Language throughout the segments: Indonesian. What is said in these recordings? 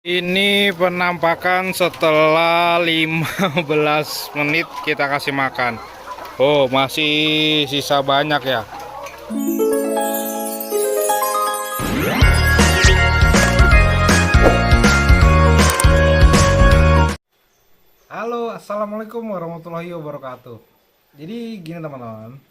Ini penampakan setelah 15 menit kita kasih makan. Oh, masih sisa banyak ya. Halo, assalamualaikum warahmatullahi wabarakatuh. Jadi gini teman-teman,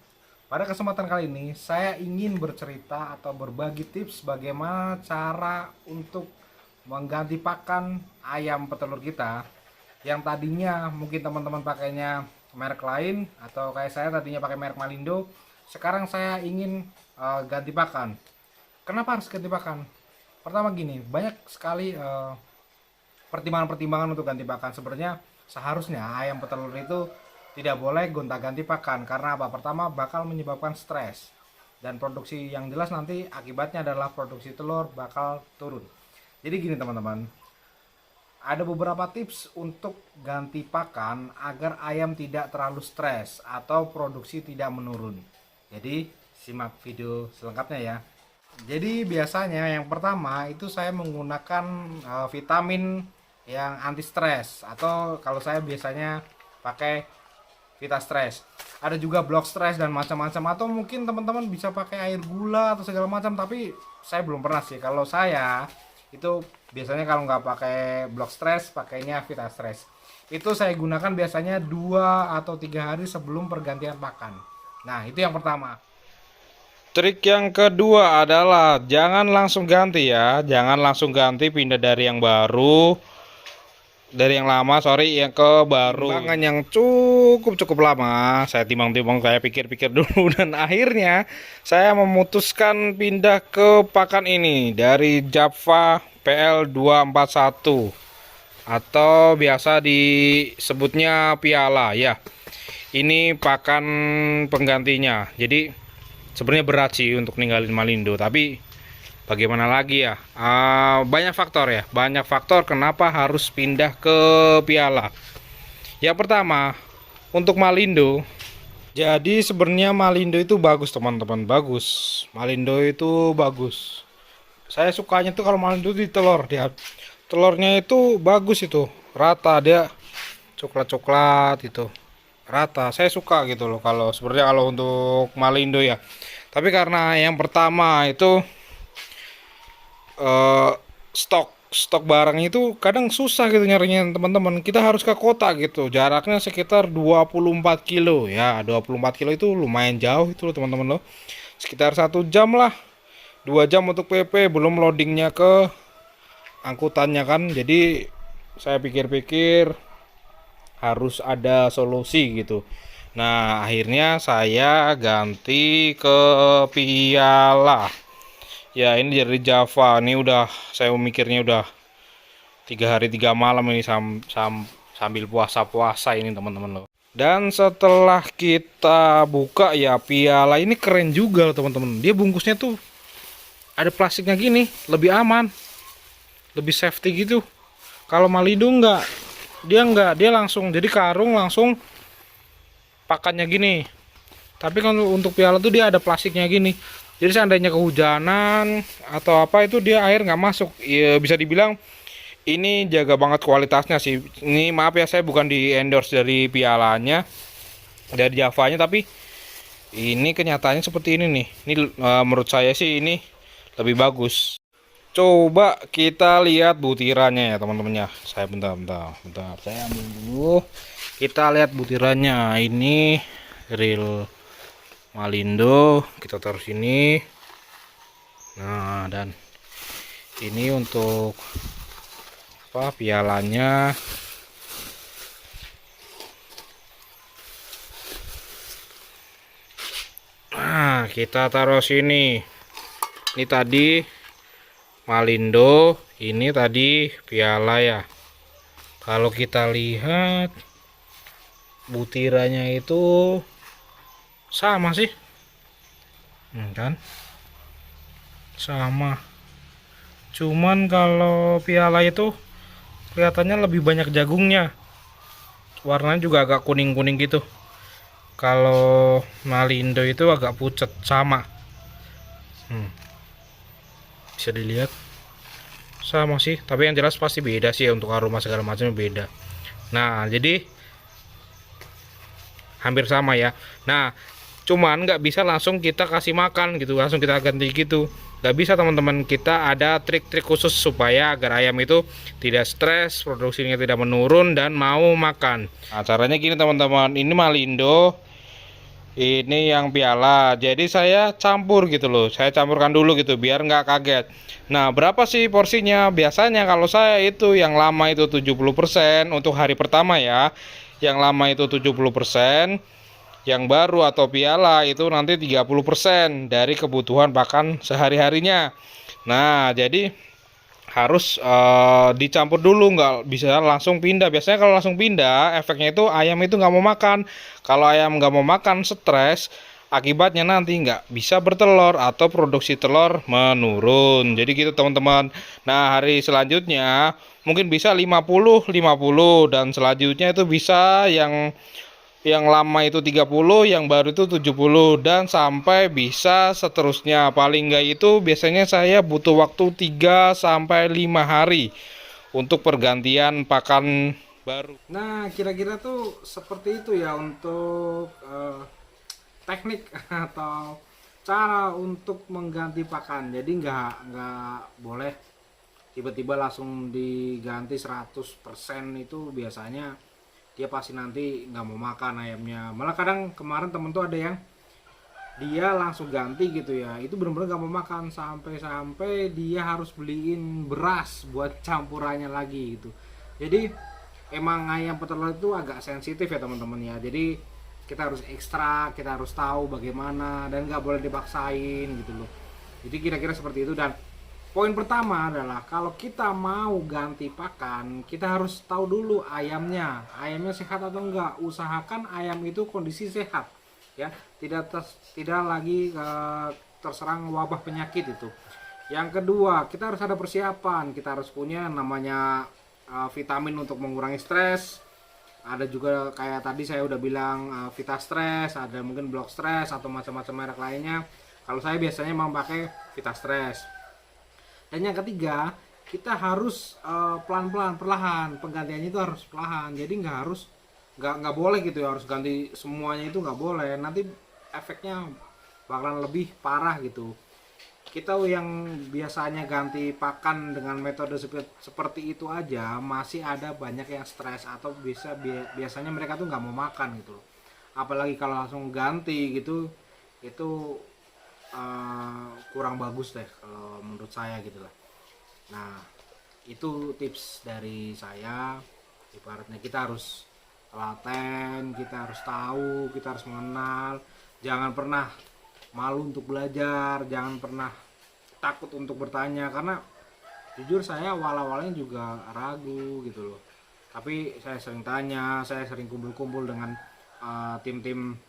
pada kesempatan kali ini saya ingin bercerita atau berbagi tips bagaimana cara untuk mengganti pakan ayam petelur kita yang tadinya mungkin teman-teman pakainya merek lain atau kayak saya tadinya pakai merek Malindo. Sekarang saya ingin ganti pakan. Kenapa harus ganti pakan? Pertama gini, banyak sekali pertimbangan-pertimbangan untuk ganti pakan. Sebenarnya seharusnya ayam petelur itu tidak boleh gonta-ganti pakan. Karena apa? Pertama, bakal menyebabkan stres, dan produksi yang jelas nanti akibatnya adalah produksi telur bakal turun. Jadi gini teman-teman, ada beberapa tips untuk ganti pakan agar ayam tidak terlalu stres atau produksi tidak menurun. Jadi simak video selengkapnya ya. Jadi biasanya yang pertama itu saya menggunakan vitamin yang anti stres, atau kalau saya biasanya pakai Vita Stress. Ada juga Block Stress dan macam-macam, atau mungkin teman-teman bisa pakai air gula atau segala macam, tapi saya belum pernah sih. Kalau saya itu biasanya kalau nggak pakai Block Stress pakainya Vita Stress. Itu saya gunakan biasanya 2 atau 3 hari sebelum pergantian pakan. Nah, itu yang pertama. Trik yang kedua adalah jangan langsung ganti ya, jangan langsung ganti, pindah dari yang baru, dari yang lama yang ke baru. Timbangan yang cukup lama, saya timbang-timbang, saya pikir-pikir dulu dan akhirnya saya memutuskan pindah ke pakan ini dari Java PL241 atau biasa disebutnya Piala ya. Ini pakan penggantinya. Jadi sebenarnya berat sih untuk ninggalin Malindo, tapi bagaimana lagi ya, banyak faktor kenapa harus pindah ke Piala. Yang pertama, untuk Malindo, jadi sebenarnya Malindo itu bagus teman-teman, bagus. Malindo itu bagus, saya sukanya tuh kalau Malindo di telur, dia telurnya itu bagus, itu rata, dia coklat itu rata, saya suka gitu loh kalau sebenarnya kalau untuk Malindo ya. Tapi karena yang pertama itu stok barang itu kadang susah gitu nyarinya teman-teman, kita harus ke kota gitu, jaraknya sekitar 24 kilo ya. 24 kilo itu lumayan jauh itu loh teman-teman loh, sekitar 1 jam lah, 2 jam untuk PP, belum loadingnya ke angkutannya kan. Jadi saya pikir-pikir harus ada solusi gitu. Nah, akhirnya saya ganti ke Piala. Ya, ini dari Java. Ini udah saya mikirnya udah 3 hari 3 malam ini sambil puasa-puasa ini teman-teman loh. Dan setelah kita buka ya, Piala ini keren juga loh teman-teman. Dia bungkusnya tuh ada plastiknya gini, lebih aman, lebih safety gitu. Kalau Malindo enggak, dia langsung jadi karung, langsung pakannya gini. Tapi kalau untuk Piala tuh dia ada plastiknya gini, jadi seandainya kehujanan atau apa itu dia air nggak masuk ya. Bisa dibilang ini jaga banget kualitasnya sih. Ini maaf ya, saya bukan di endorse dari Pialanya, dari Javanya, tapi ini kenyataannya seperti ini nih. Ini menurut saya sih ini lebih bagus. Coba kita lihat butirannya ya teman-temannya. Saya bentar, saya ambil dulu. Kita lihat butirannya. Ini real Malindo, kita taruh sini. Nah, dan ini untuk apa, pialanya. Nah, kita taruh sini. Ini tadi Malindo, ini tadi Piala ya. Kalau kita lihat butirannya itu sama sih, kan sama, cuman kalau Piala itu kelihatannya lebih banyak jagungnya, warnanya juga agak kuning-kuning gitu. Kalau Malindo itu agak pucat sama. Bisa dilihat sama sih, tapi yang jelas pasti beda sih ya, untuk aroma segala macamnya beda. Nah, jadi hampir sama ya. Nah, cuman nggak bisa langsung kita kasih makan gitu, langsung kita ganti gitu, nggak bisa teman-teman. Kita ada trik-trik khusus supaya agar ayam itu tidak stres, produksinya tidak menurun dan mau makan. Nah, caranya gini teman-teman, ini Malindo, ini yang piala, jadi saya campur gitu loh, saya campurkan dulu gitu biar nggak kaget. Nah, berapa sih porsinya? Biasanya kalau saya itu yang lama itu 70% untuk hari pertama ya, yang lama itu 70%, yang baru atau piala itu nanti 30% dari kebutuhan pakan sehari-harinya. Nah, jadi harus dicampur dulu, nggak bisa langsung pindah. Biasanya kalau langsung pindah, efeknya itu ayam itu nggak mau makan. Kalau ayam nggak mau makan, stres, akibatnya nanti nggak bisa bertelur atau produksi telur menurun. Jadi gitu teman-teman. Nah, hari selanjutnya mungkin bisa 50-50, dan selanjutnya itu bisa yang lama itu 30, yang baru itu 70, dan sampai bisa seterusnya. Paling enggak itu biasanya saya butuh waktu 3 sampai 5 hari untuk pergantian pakan baru. Nah, kira-kira tuh seperti itu ya untuk teknik atau cara untuk mengganti pakan. Jadi nggak boleh tiba-tiba langsung diganti 100%, itu biasanya dia pasti nanti nggak mau makan ayamnya. Malah kadang kemarin temen tuh ada yang dia langsung ganti gitu ya, itu bener-bener nggak mau makan, sampai dia harus beliin beras buat campurannya lagi gitu. Jadi emang ayam peternak itu agak sensitif ya teman-teman ya, jadi kita harus ekstra, kita harus tahu bagaimana, dan nggak boleh dipaksain gitu loh. Jadi kira-kira seperti itu. Dan poin pertama adalah kalau kita mau ganti pakan, kita harus tahu dulu ayamnya sehat atau enggak. Usahakan ayam itu kondisi sehat ya, tidak lagi terserang wabah penyakit itu. Yang kedua, kita harus ada persiapan, kita harus punya namanya vitamin untuk mengurangi stres. Ada juga kayak tadi saya udah bilang Vita Stress, ada mungkin Block Stress atau macam-macam merek lainnya. Kalau saya biasanya mau pakai Vita Stress. Dan yang ketiga, kita harus pelan-pelan, perlahan, penggantiannya itu harus perlahan. Jadi nggak boleh gitu ya, harus ganti semuanya, itu nggak boleh. Nanti efeknya bakalan lebih parah gitu. Kita yang biasanya ganti pakan dengan metode seperti itu aja masih ada banyak yang stres, atau biasanya mereka tuh nggak mau makan gitu. Apalagi kalau langsung ganti gitu, itu kurang bagus deh kalau menurut saya gitu lah. Nah, itu tips dari saya. Ibaratnya kita harus telaten, kita harus tahu, kita harus mengenal. Jangan pernah malu untuk belajar, jangan pernah takut untuk bertanya, karena jujur saya awal-awalnya juga ragu gitu loh. Tapi saya sering tanya, saya sering kumpul-kumpul dengan tim-tim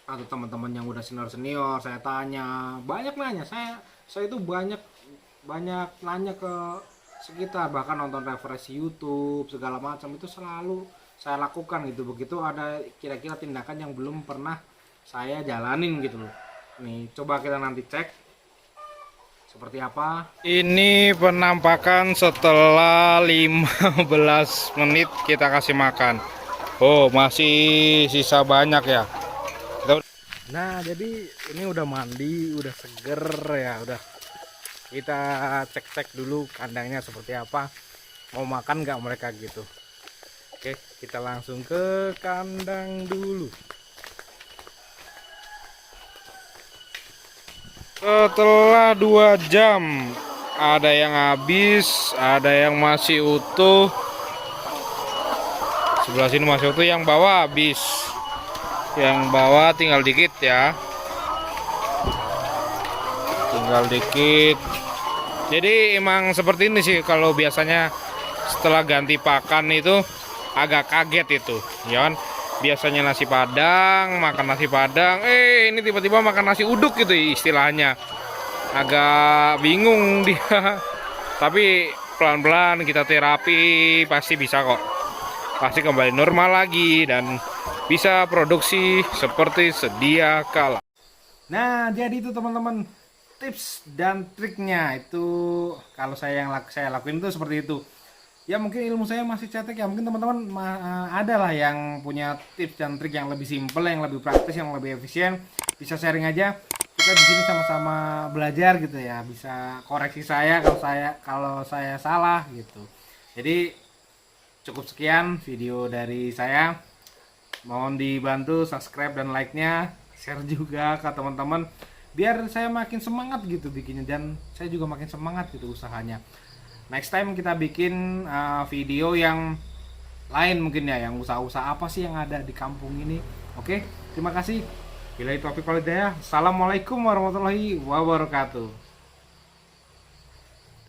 atau teman-teman yang udah senior, saya tanya, banyak nanya, saya itu banyak nanya ke sekitar, bahkan nonton referensi YouTube segala macam, itu selalu saya lakukan gitu. Begitu ada kira-kira tindakan yang belum pernah saya jalanin gitu loh. Nih, coba kita nanti cek seperti apa. Ini penampakan setelah 15 menit kita kasih makan. Oh, masih sisa banyak ya. Nah, jadi ini udah mandi, udah seger ya, udah. Kita cek-cek dulu kandangnya seperti apa, mau makan nggak mereka gitu. Oke, kita langsung ke kandang dulu. Setelah 2 jam, ada yang habis, ada yang masih utuh. Sebelah sini masih utuh, yang bawah habis. Yang bawah tinggal dikit ya, tinggal dikit. Jadi emang seperti ini sih kalau biasanya setelah ganti pakan itu agak kaget itu ya kan. Biasanya nasi padang, makan nasi padang, ini tiba-tiba makan nasi uduk gitu istilahnya. Agak bingung dia. Tapi pelan-pelan kita terapi pasti bisa kok, pasti kembali normal lagi dan bisa produksi seperti sedia kala. Nah, jadi itu teman-teman tips dan triknya. Itu kalau saya saya lakuin itu seperti itu. Ya mungkin ilmu saya masih cetek ya, mungkin teman-teman ada lah yang punya tips dan trik yang lebih simple, yang lebih praktis, yang lebih efisien, bisa sharing aja. Kita di sini sama-sama belajar gitu ya, bisa koreksi saya kalau saya salah gitu. Jadi cukup sekian video dari saya. Mohon dibantu subscribe dan like-nya, share juga ke teman-teman biar saya makin semangat gitu bikinnya, dan saya juga makin semangat gitu usahanya. Next time kita bikin video yang lain mungkin ya, yang usaha-usaha apa sih yang ada di kampung ini. Oke, terima kasih. Bila itu taufiq wal hidayah. Assalamualaikum warahmatullahi wabarakatuh.